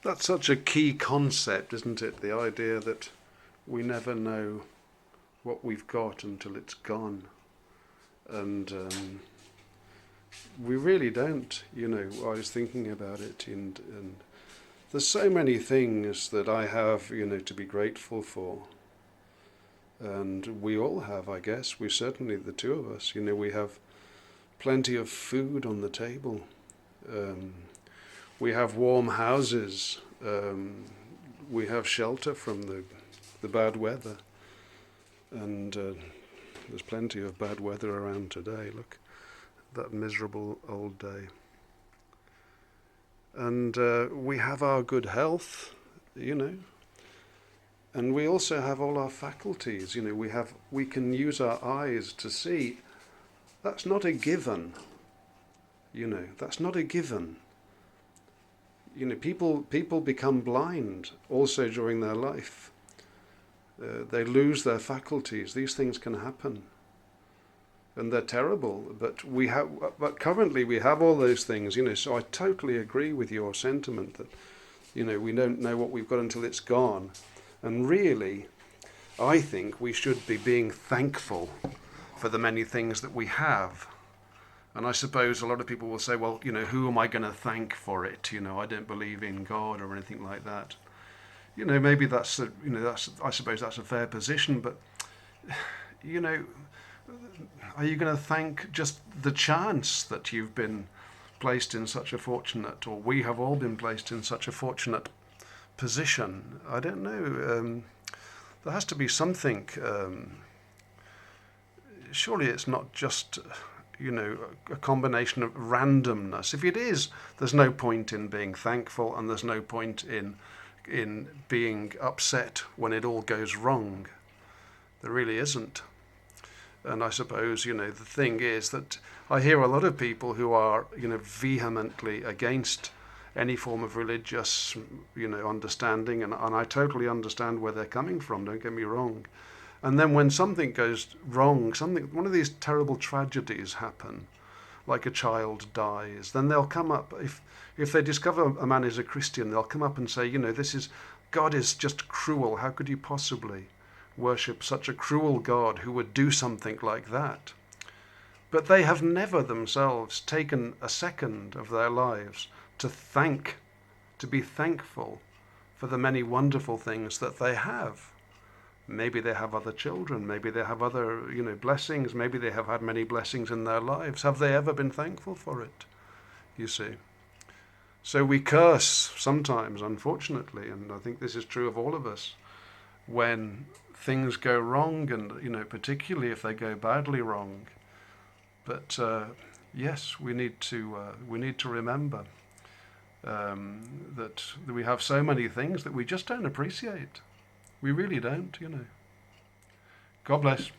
That's such a key concept, isn't it? The idea that we never know what we've got until it's gone. And we really don't, I was thinking about it, and there's so many things that I have, to be grateful for. And we all have, I guess. We certainly, the two of us, we have plenty of food on the table. Um, we have warm houses. We have shelter from the bad weather. And there's plenty of bad weather around today. Look, that miserable old day. And we have our good health, and we also have all our faculties. We can use our eyes to see. That's not a given. That's not a given. People become blind also during their life. They lose their faculties. These things can happen, and they're terrible. But currently we have all those things. So I totally agree with your sentiment that, we don't know what we've got until it's gone, and really, I think we should be being thankful for the many things that we have. And I suppose a lot of people will say, well, who am I going to thank for it? I don't believe in God or anything like that. Maybe that's I suppose that's a fair position, but are you going to thank just the chance that you've been placed in such a fortunate, or we have all been placed in such a fortunate position? I don't know. There has to be something. Surely it's not just a combination of randomness. If it is, there's no point in being thankful, and there's no point in being upset when it all goes wrong. There really isn't. And I suppose, the thing is that I hear a lot of people who are, vehemently against any form of religious, understanding, and I totally understand where they're coming from, don't get me wrong. And then when something goes wrong, one of these terrible tragedies happen, like a child dies, then they'll come up, if they discover a man is a Christian, they'll come up and say, God is just cruel. How could you possibly worship such a cruel God who would do something like that? But they have never themselves taken a second of their lives to be thankful for the many wonderful things that they have. Maybe they have other children, maybe they have other, blessings, maybe they have had many blessings in their lives. Have they ever been thankful for it? You see. So we curse sometimes, unfortunately, and I think this is true of all of us, when things go wrong, and particularly if they go badly wrong. But yes, we need to remember that we have so many things that we just don't appreciate. We really don't. God bless.